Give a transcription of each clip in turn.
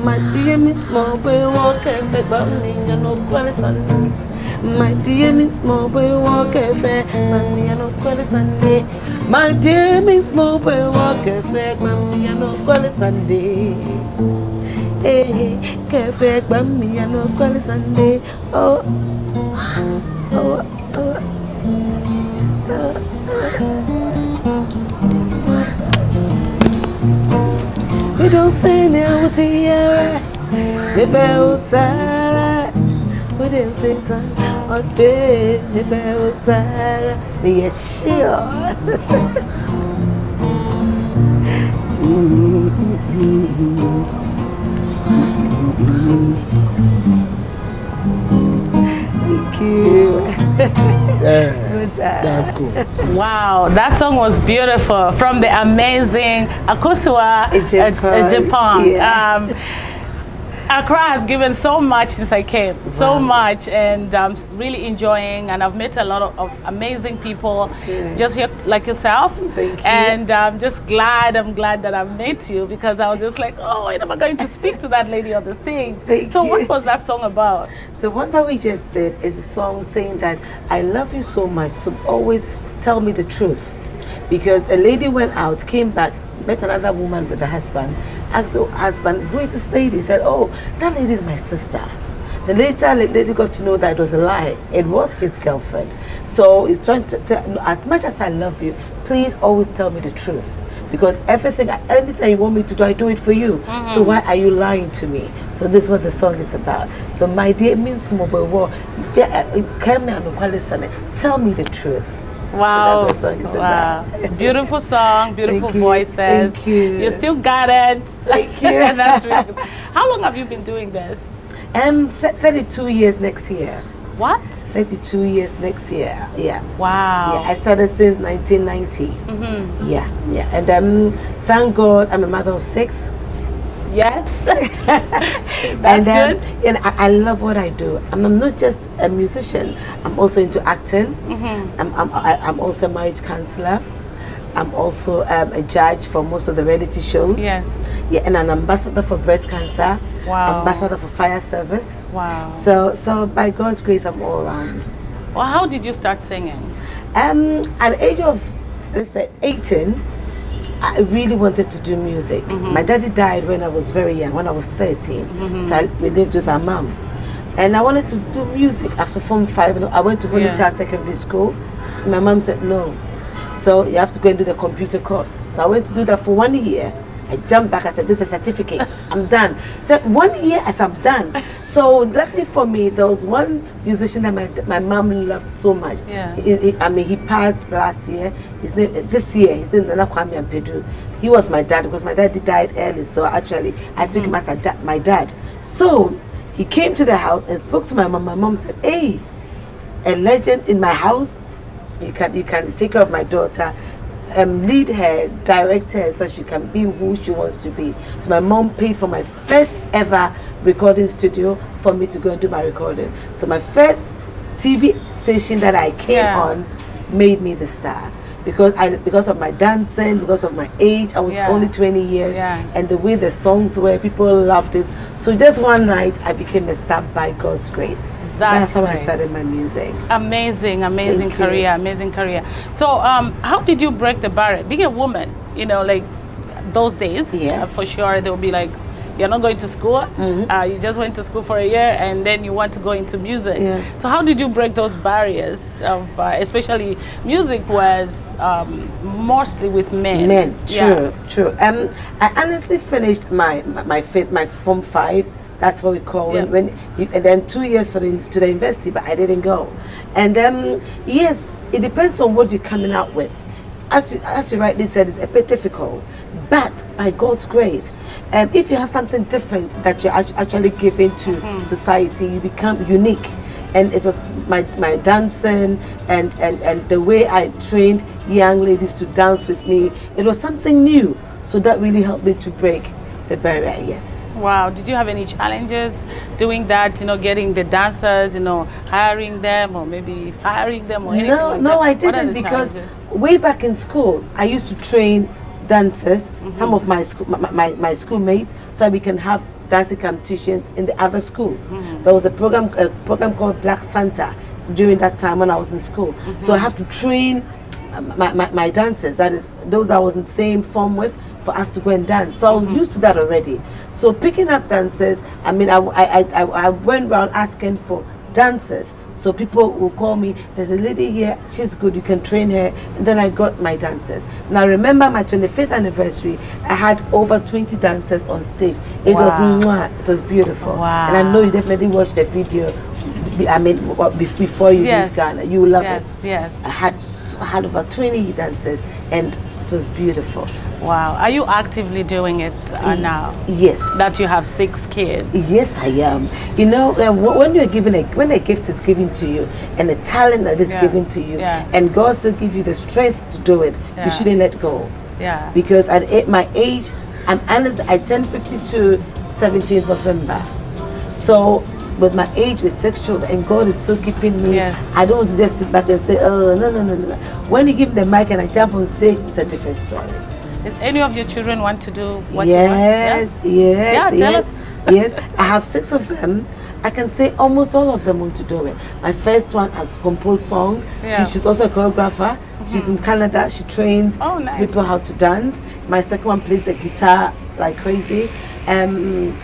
My dear Miss Small Boy walk perfect, but me no quality Sunday. My dear Miss Small Boy walk perfect, but me no quality Sunday. My dear Miss Small Boy walk perfect, but me no quality Sunday. Hey, perfect, but me no quality Sunday. Oh, oh, oh. We don't say now what the year. The bells are. We didn't say son or day. The bells are. Yes, sure. Thank you. Yeah, that's cool. Wow, that song was beautiful from the amazing Akosua Agyapong. Yeah. Accra has given so much since I came, so much, and I'm really enjoying. And I've met a lot of amazing people, just here like yourself. Thank you. And I'm just glad. I'm glad that I've met you because I was just like, oh, when am I going to speak to that lady on the stage? Thank so you. what was that song about? The one that we just did is a song saying that I love you so much, so always tell me the truth. Because a lady went out, came back, met another woman with a husband, asked the husband, who is this lady? He said, oh, that lady is my sister. The later lady got to know that it was a lie. It was his girlfriend. So he's trying to tell, as much as I love you, please always tell me the truth. Because anything you want me to do, I do it for you. So why are you lying to me? So this is what the song is about. So my dear means small boy, tell me the truth. Wow. So that's what the song is about. Beautiful song, beautiful voices. Thank you. You still got it. Thank you. That's really good. How long have you been doing this? 32 years next year. What? 32 years next year. Yeah. Wow. Yeah, I started since 1990. Yeah, yeah. And thank God I'm a mother of 6. Yes. That's good. And I love what I do. I'm not just a musician. I'm also into acting. I'm also a marriage counselor. I'm also a judge for most of the reality shows. Yes. Yeah, and an ambassador for breast cancer. Wow. Ambassador for fire service. Wow. So by God's grace, I'm all around. Well, how did you start singing? At the age of, let's say, 18, I really wanted to do music. My daddy died when I was very young, when I was 13. So we lived with our mom. And I wanted to do music after Form 5. I went to Holy Child Secondary School. My mom said no. So you have to go and do the computer course. So I went to do that for 1 year. I jumped back, I said, this is a certificate, I'm done. So 1 year as I'm done. So luckily for me, there was one musician that my mom loved so much. Yeah. He passed last year. His name, this year, his name is Kwame Ampedu. He was my dad because my dad died early. So actually, I took him as my dad. So he came to the house and spoke to my mom. My mom said, hey, a legend in my house, you can take care of my daughter. Lead her, direct her so she can be who she wants to be. So my mom paid for my first ever recording studio for me to go and do my recording. So my first TV station that I came on made me the star. Because of my dancing, because of my age, I was only 20 years, and the way the songs were, people loved it. So just one night, I became a star by God's grace. That's how I started my music. Amazing, amazing career, amazing career. So, how did you break the barrier? Being a woman, you know, like those days, for sure, they'll be like, you're not going to school, you just went to school for a year and then you want to go into music. So how did you break those barriers of, especially music was mostly with men? True. I honestly finished my Form 5. That's what we call and then 2 years to the university, but I didn't go. And yes, it depends on what you're coming out with. As you rightly said, it's a bit difficult, but by God's grace, if you have something different that you're actually giving to society, you become unique. And it was my dancing and the way I trained young ladies to dance with me. It was something new, so that really helped me to break the barrier. Yes. Wow, did you have any challenges doing that, you know, getting the dancers, you know, hiring them or maybe firing them or anything like that? No, I didn't, because way back in school, I used to train dancers, some of my schoolmates, so we can have dancing competitions in the other schools. There was a program called Black Santa during that time when I was in school. So I have to train my dancers, that is those I was in the same form with, for us to go and dance. So I was used to that already. So picking up dancers, I mean, I went around asking for dancers. So people will call me, there's a lady here, she's good, you can train her. And then I got my dancers. Now remember my 25th anniversary, I had over 20 dancers on stage. It was mwah, it was beautiful. Wow. And I know you definitely watched the video, I mean, before you leave Ghana. You will love it. Yes. I had over 20 dancers and it was beautiful. Wow. Are you actively doing it now? Yes. That you have 6 kids? Yes, I am. You know, when you're given when a gift is given to you and a talent that is given to you, and God still gives you the strength to do it, you shouldn't let go. Yeah. Because at my age, I'm honest, I turned 52 17th November. So with my age with 6 children and God is still keeping me, I don't want to just sit back and say, oh, no. When you give me the mic and I jump on stage, it's a different story. Does any of your children want to do what yes, you want? Yeah, tell us. Yes, I have 6 of them. I can say almost all of them want to do it. My first one has composed songs. She's also a choreographer. She's in Canada. She trains people how to dance. My second one plays the guitar like crazy. And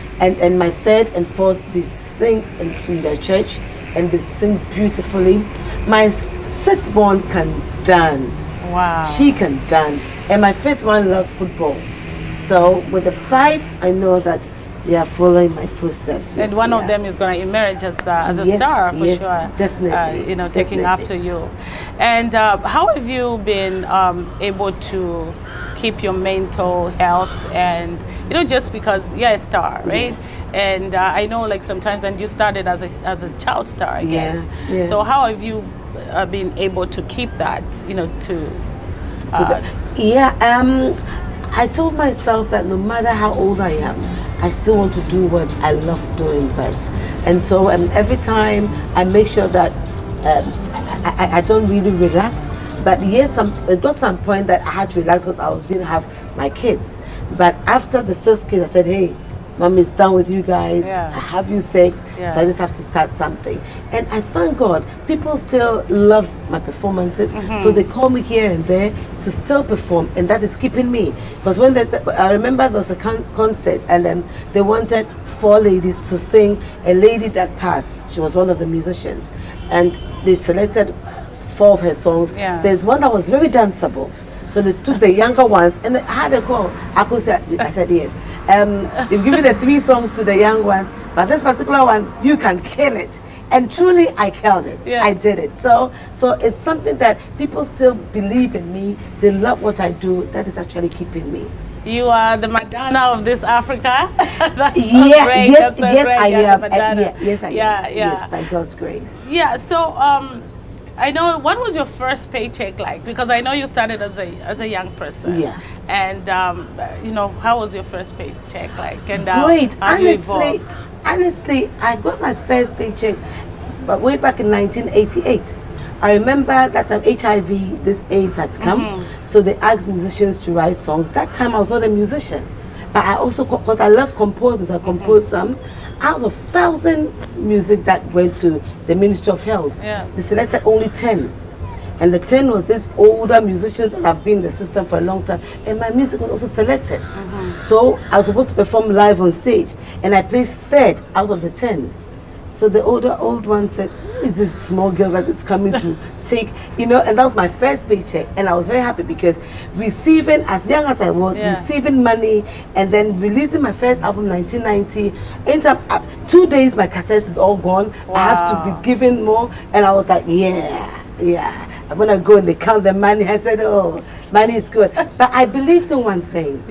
my third and fourth, they sing in their church and they sing beautifully. My 6th born can dance. Wow. She can dance. And my 5th one loves football. So with the 5, I know that they are following my footsteps. And one of them is going to emerge as a star for sure. Definitely. You know, taking after you. And how have you been able to keep your mental health and, you know, just because you're a star, right? And I know like sometimes, and you started as a child star, I guess. So how have you been able to keep that, you know, I told myself that no matter how old I am, I still want to do what I love doing best. And so every time I make sure that I don't really relax. But yes, it got some point that I had to relax because I was going to have my kids. But after the 6 kids, I said, hey, Mommy is done with you guys. I have you 6, so I just have to start something. And I thank God, people still love my performances, so they call me here and there to still perform, and that is keeping me. Because when I remember there was a concert, and they wanted 4 ladies to sing. A lady that passed, she was one of the musicians, and they selected 4 of her songs. There's one that was very danceable. So they took the younger ones, and I had a call. Akosua, I said yes. You've given the 3 songs to the young ones, but this particular one, you can kill it. And truly, I killed it. I did it. So it's something that people still believe in me. They love what I do. That is actually keeping me. You are the Madonna of this Africa. That's I am. Yes, I am. Yes, by God's grace. Yeah. So I know, what was your first paycheck like? Because I know you started as a young person. And you know, how was your first paycheck like? And great. How you evolved? Honestly, I got my first paycheck, but way back in 1988. I remember that time HIV, this AIDS had come, so they asked musicians to write songs. That time I was not a musician, but I also, because I love composing, so I composed some. Out of 1,000 music that went to the Ministry of Health, they selected only 10. And the 10 was these older musicians that have been in the system for a long time. And my music was also selected. So I was supposed to perform live on stage. And I placed 3rd out of the 10. So the old one said, who is this small girl that is coming to take, you know, and that was my first paycheck. And I was very happy because receiving, as young as I was, receiving money and then releasing my first album in 1990, anytime, 2 days my cassette is all gone. I have to be given more. And I was like, I'm going to go and they count the money. I said, oh, money is good. But I believed in one thing.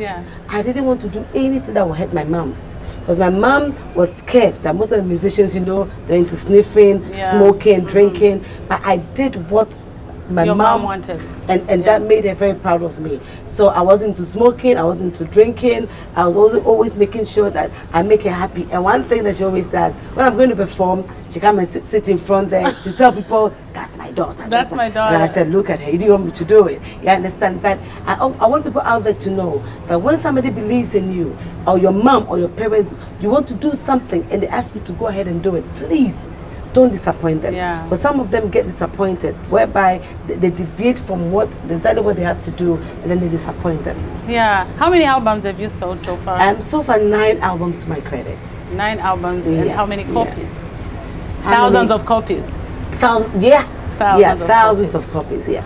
I didn't want to do anything that would hurt my mom. Because my mom was scared that most of the musicians, you know, they're into sniffing, smoking, drinking. But I did what my mom wanted. And that made her very proud of me. So I wasn't into smoking, I wasn't into drinking. I was also always making sure that I make her happy. And one thing that she always does, when I'm going to perform, she come and sit in front there to tell people, that's my daughter. That's my daughter. And I said, look at her, you didn't want me to do it. You understand? But I want people out there to know that when somebody believes in you, or your mom or your parents, you want to do something and they ask you to go ahead and do it, please don't disappoint them. Yeah. But some of them get disappointed, whereby they deviate from exactly what they have to do, and then they disappoint them. Yeah. How many albums have you sold so far? So far 9 albums to my credit. 9 albums, and how many copies? Thousands of copies. Thousands, thousands of copies. Yeah.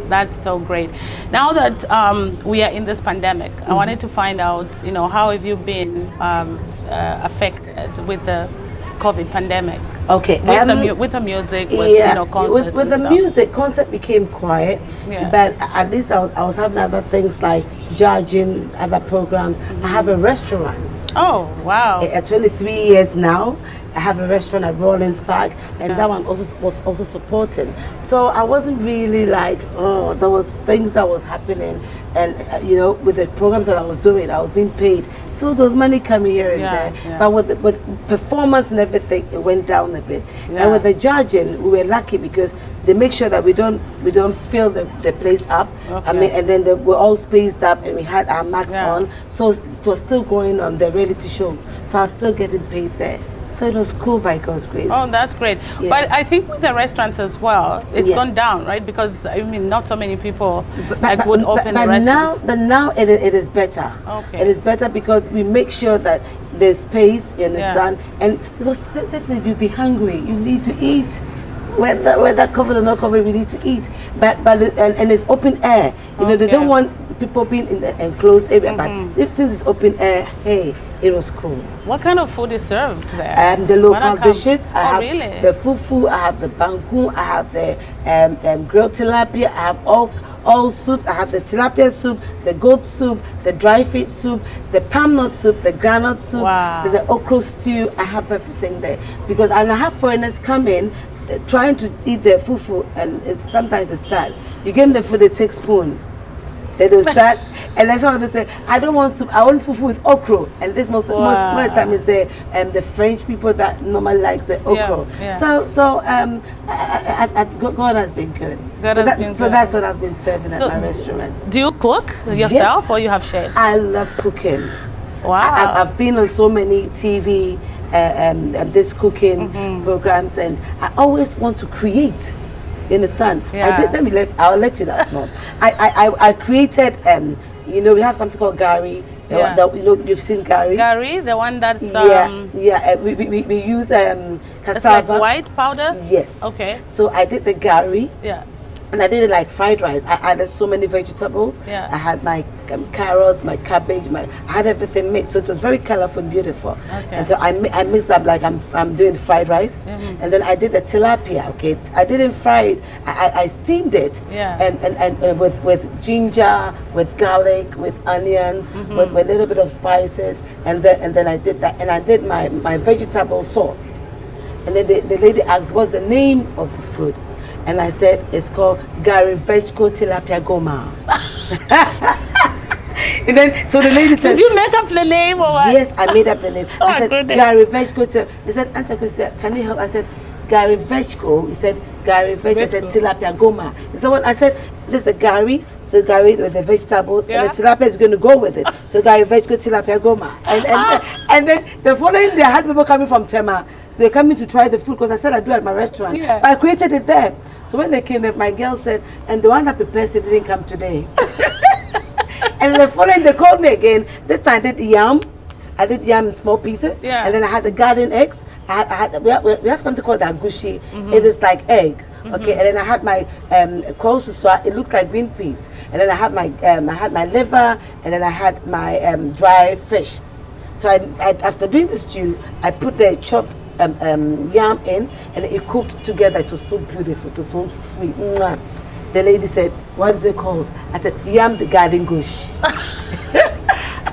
That's so great. Now that we are in this pandemic, I wanted to find out, how have you been affected with the COVID pandemic? Okay. With the music, with concerts. With the music, concert became quiet. Yeah. But at least I was having other things like judging, other programs. I have a restaurant. Oh, wow. At 23 years now, I have a restaurant at Rawlings Park, and that one was also supporting. So I wasn't really like, there was things that was happening, and with the programs that I was doing, I was being paid. So there was money coming here and there. Yeah. But with performance and everything, it went down a bit. Yeah. And with the judging, we were lucky because they make sure that we don't fill the place up. Okay. I mean, and then we're all spaced up, and we had our masks on. So it was still going on the reality shows. So I was still getting paid there. So it was cool by God's grace. Oh, that's great. Yeah. But I think with the restaurants as well, it's gone down, right? Because, not so many people would open the restaurants. But now it is better. Okay. It is better because we make sure that there's space, you understand? Yeah. And because you'll be hungry, you need to eat. Whether covered or not covered, we need to eat. But it's open air. They don't want people being in the enclosed area. But if this is open air, hey, it was cool. What kind of food is served there? The local dishes. I have really? The fufu, I have the banku, I have the grilled tilapia, I have all soups. I have the tilapia soup, the goat soup, the dry fish soup, the palm nut soup, the granite soup, the okra stew. I have everything there. Because I have foreigners come in trying to eat their fufu, and sometimes it's sad. You give them the food, they take spoon. They do that, and then someone will say, I don't want soup, I want fufu with okra. And this most of the time is the French people that normally like the okra. Yeah. So God has been good. So that's what I've been serving at my restaurant. Do you cook yourself, or you have chefs? I love cooking. Wow. I've been on so many TV this cooking programs, and I always want to create. You understand? Yeah. I'll let you know. Small. I created. We have something called gari. You've seen gari. Gari, the one that's we use cassava. It's like white powder. Yes. Okay. So I did the gari. Yeah. And I did it like fried rice. I added so many vegetables. Yeah. I had my carrots, my cabbage, I had everything mixed. So it was very colorful and beautiful. Okay. And so I mixed up like I'm doing fried rice. And then I did the tilapia. Okay, I didn't fry it. I steamed it. Yeah. And with ginger, with garlic, with onions, with a little bit of spices. And then I did that. And I did my vegetable sauce. And then the lady asked, what's the name of the food? And I said, it's called Gari Vegco Tilapia Goma. And then, so the lady said, did you make up the name or what? Yes, I made up the name. I said, Gari Vegco Tilapia. They said, Auntie Akosua, can you help? I said, Gari Vegco. He said, Gari Vegco. I said, Tilapia Goma. So what I said, this is a Gari, so Gari with the vegetables, and the tilapia is going to go with it. So Gari Vegco Tilapia Goma. And then the following day, I had people coming from Tema. They're coming to try the food because I said I do at my restaurant. Yeah. But I created it there. So when they came there, my girl said, and the one that prepares it didn't come today. And the following, they called me again. This time I did yam. I did yam in small pieces. Yeah. And then I had the garden eggs. We have something called agushi. It is like eggs. Okay. And then I had my kokooko. It looks like green peas. And then I had my liver. And then I had my dry fish. So after doing the stew, I put the chopped yam in, and it cooked together. It was so beautiful. It was so sweet. Mwah. The lady said, what is it called? I said, yam the garden gush.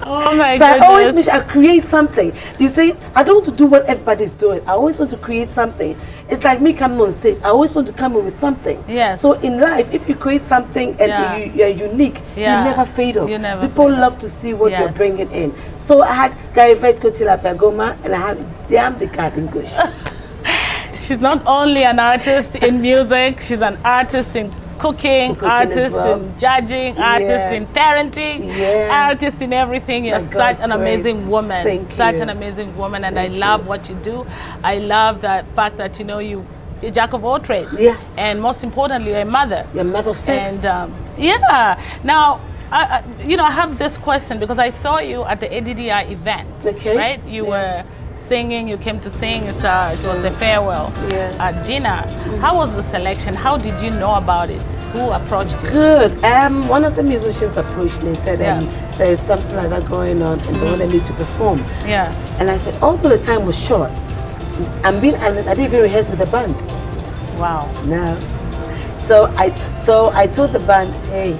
Oh my So goodness. I always make sure I create something. You see, I don't want to do what everybody's doing. I always want to create something. It's like me coming on stage. I always want to come in with something. Yes. So in life, if you create something and you're unique, you never fade off. People love to see what you're bringing in. So I had Garivette Kotila Pagoma and I had Diam the Garden Gush. She's not only an artist in music, she's an artist in cooking, artist in judging, artist in parenting, artist in everything. You're such an amazing woman. Such an amazing woman, and I love what you do. I love the fact that you're a jack of all trades. Yeah. And most importantly, you're a mother. You're a mother of six. And now, I have this question because I saw you at the ADDI event, right? You were singing, you came to sing, it was the farewell dinner. How was the selection? How did you know about it? Who approached you? Good. One of the musicians approached me and said, there is something like that going on and they wanted me to perform. Yeah. And I said, although the time was short, I'm being honest, I didn't even rehearse with the band. Wow. No. So I told the band, hey,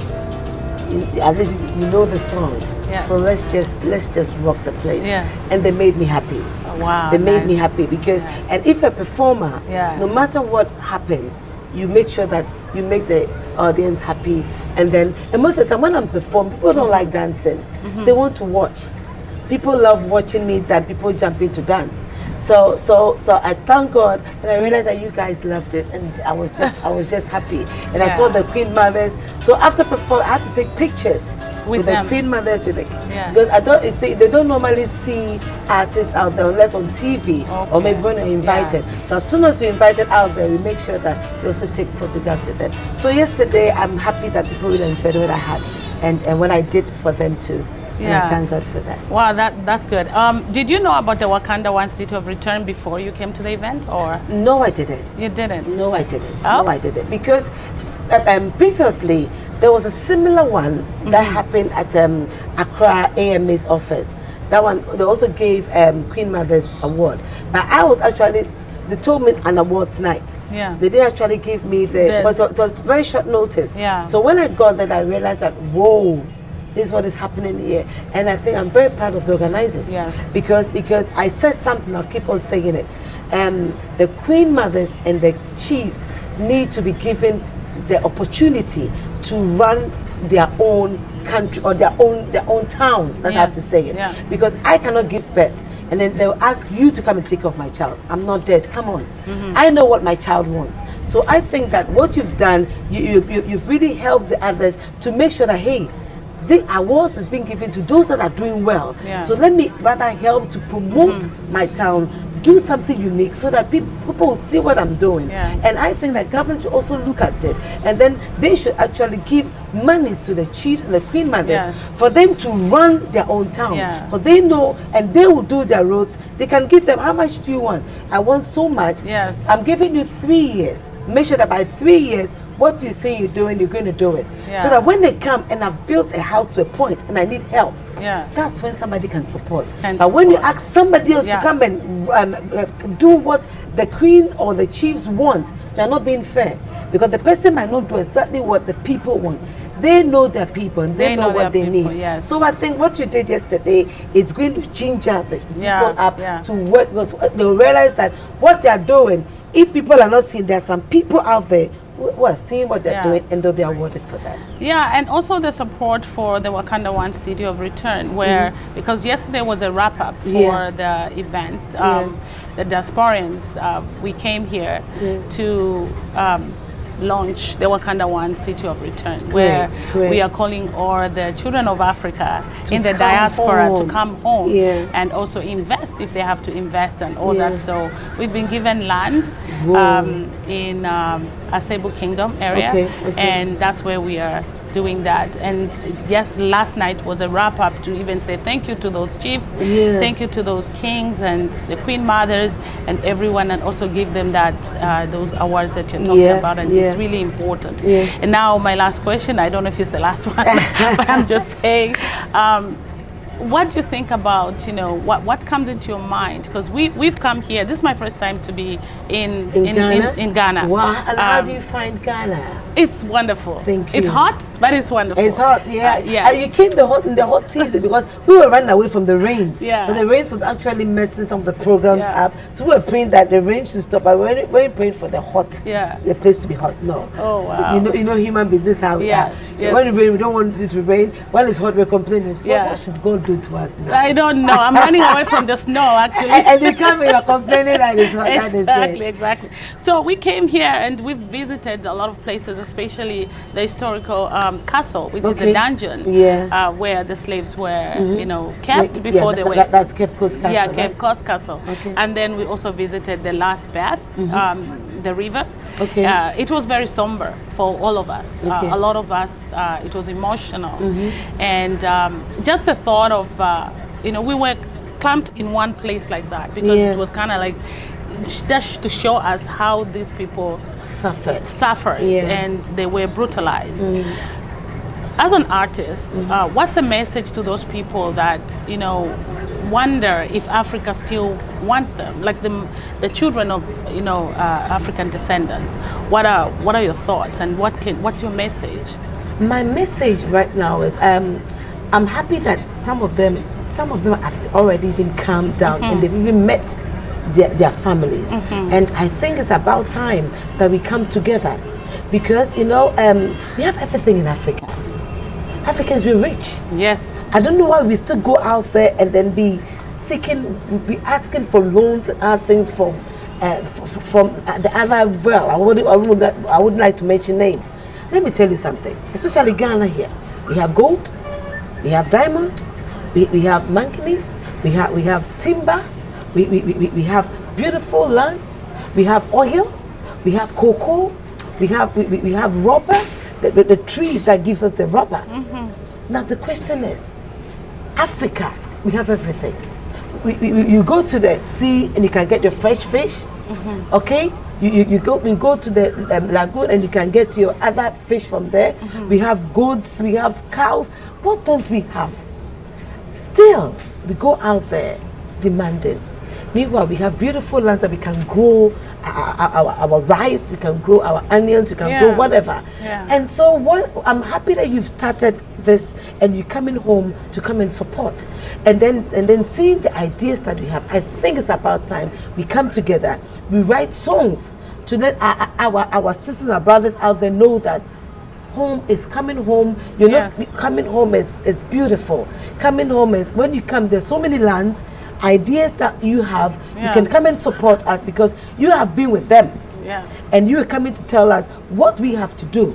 at least you know the songs. Yeah. So let's just rock the place. Yeah. And they made me happy. Oh, wow. They made me happy because and if a performer, no matter what happens, you make sure that you make the audience happy. And most of the time when I'm performing, people don't like dancing. They want to watch. People love watching me than people jumping to dance. So I thank God, and I realized that you guys loved it, and I was just happy. And I saw the Queen Mothers. So after performing, I had to take pictures with the Queen Mothers, because they don't normally see artists out there unless on TV or maybe when they're invited. So as soon as we're invited out there, we make sure that we also take photographs with them. So yesterday, I'm happy that people really enjoyed what I had and what I did for them too. Yeah, and I thank God for that. Wow, that's good. Did you know about the Wakanda Award City of Return before you came to the event, or? No, I didn't. You didn't? No, I didn't. Oh? No, I didn't. Because previously, there was a similar one that happened at Accra AMA's office. That one, they also gave Queen Mother's Award. But I was actually, they told me an awards night. Yeah. They didn't actually give me but it was very short notice. Yeah. So when I got there, I realized that, whoa, this is what is happening here. And I think I'm very proud of the organizers. Yes. Because I said something, I'll keep on saying it. The Queen Mothers and the chiefs need to be given the opportunity to run their own country or their own town. That's how I have to say it. Yeah. Because I cannot give birth. And then they'll ask you to come and take off my child. I'm not dead, come on. I know what my child wants. So I think that what you've done, you've really helped the others to make sure that, hey, the awards is being given to those that are doing well. Yeah. So let me rather help to promote my town, do something unique so that people will see what I'm doing. Yeah. And I think that government should also look at it. And then they should actually give monies to the chiefs and the Queen Mothers for them to run their own town. Yeah. For they know, and they will do their roads. They can give them, how much do you want? I want so much. Yes. I'm giving you 3 years. Make sure that by 3 years, what you say you're doing, you're going to do it. Yeah. So that when they come and I've built a house to a point and I need help, that's when somebody can support. But when you ask somebody else to come and do what the queens or the chiefs want, they're not being fair. Because the person might not do exactly what the people want. They know their people and they know what they need. Yes. So I think what you did yesterday is going to ginger the people up to work. Because they'll realize that what they're doing, if people are not seeing, there are some people out there who are seeing what they're doing and they'll be awarded for that. Yeah, and also the support for the Wakanda Award City of Return, where, because yesterday was a wrap-up for the event, the diasporans, we came here to launch the Wakanda Award City of Return, where we are calling all the children of Africa in the diaspora to come home and also invest if they have to invest and all that. So we've been given land in Asebu Kingdom area, and that's where we are doing that. And yes, last night was a wrap-up to even say thank you to those chiefs, thank you to those kings and the Queen Mothers and everyone, and also give them that those awards that you're talking about, and it's really important. And now my last question, I don't know if it's the last one, but I'm just saying, what do you think about, what comes into your mind? Because we've come here. This is my first time to be in Ghana. Wow. And how do you find Ghana? It's wonderful. Thank you. It's hot, but it's wonderful. It's hot, yeah. Yes. And you came in the hot season because we were running away from the rains. Yeah. But the rains was actually messing some of the programs up. So we were praying that the rain should stop. But we weren't praying for the hot, the place to be hot. No. Oh wow. You know human beings, this is how we are. Yes. When it rains, we don't want it to rain. When it's hot, we're complaining. So what should God do to us now? I don't know. I'm running away from the snow actually. And you come and you're complaining that it's hot. Exactly. So we came here and we've visited a lot of places, especially the historical castle, which is the dungeon, where the slaves were, kept before they were. That's Cape Coast Castle. Yeah, Cape Coast Castle. Okay. And then we also visited the last bath, the river. Okay. It was very somber for all of us. A lot of us, it was emotional, and just the thought of, we were clamped in one place like that because it was kind of like just to show us how these people suffered and they were brutalized. As an artist, what's the message to those people that wonder if Africa still want them, like the children of African descendants? What are your thoughts, and what's your message? My message right now is I'm happy that some of them have already even calmed down and they've even met their families, and I think it's about time that we come together because we have everything in Africa. Africans, we're rich. Yes. I don't know why we still go out there and then be asking for loans and other things from the other world. I wouldn't like to mention names. Let me tell you something, especially Ghana here. We have gold, we have diamond, we have manganese, we have timber, we have beautiful lands, we have oil, we have cocoa, we have rubber, the tree that gives us the rubber. Now the question is, Africa, we have everything. You go to the sea and you can get your fresh fish, okay? You go to the lagoon and you can get your other fish from there. We have goats, we have cows. What don't we have? Still, we go out there demanding. Meanwhile, we have beautiful lands that we can grow our rice, we can grow our onions, we can grow whatever. And so I'm happy that you've started this and you're coming home to come and support. And then seeing the ideas that we have, I think it's about time we come together, we write songs to let our sisters and our brothers out there know that home is coming home. You're not coming home is beautiful. Coming home is when you come, there's so many lands, ideas that you have, you can come and support us because you have been with them. And you are coming to tell us what we have to do.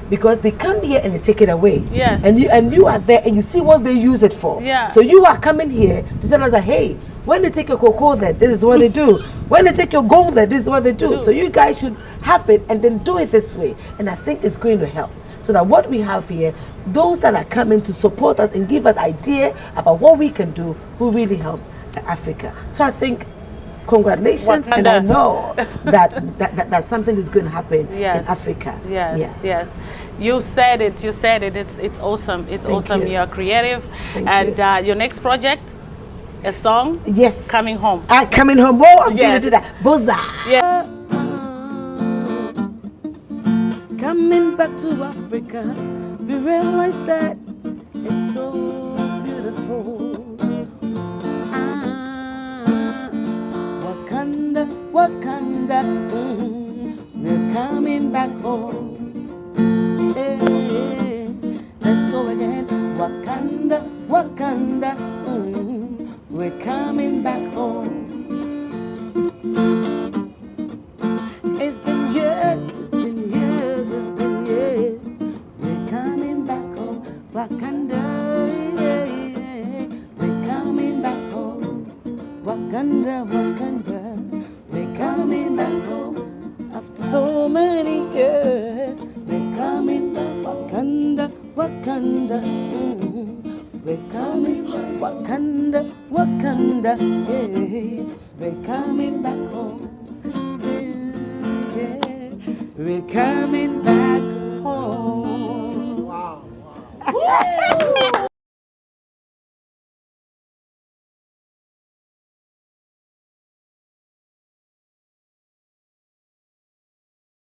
Because they come here and they take it away. And you are there and you see what they use it for. So you are coming here to tell us that, hey, when they take your cocoa there, this is what they do. When they take your gold there, this is what they do. So you guys should have it and then do it this way. And I think it's going to help. So that what we have here, those that are coming to support us and give us idea about what we can do will really help Africa. So I think congratulations, and I know that something is going to happen in Africa. Yes. You said it. It's awesome. It's awesome. You are creative. And your next project, a song? Yes. Coming home. Coming home. Oh, I'm going to do that. Boza. Yeah. Coming back to Africa, we realize that it's so beautiful. Wakanda, we're coming back home. Hey, let's go again. Wakanda, we're coming back home. It's been years, we're coming back home. Wakanda, we're coming back home. Wakanda. We're coming back home after so many years. We're coming back, Wakanda. We're coming back, Wakanda. Yeah, we're coming back home. Yeah, we're coming back home. Wow.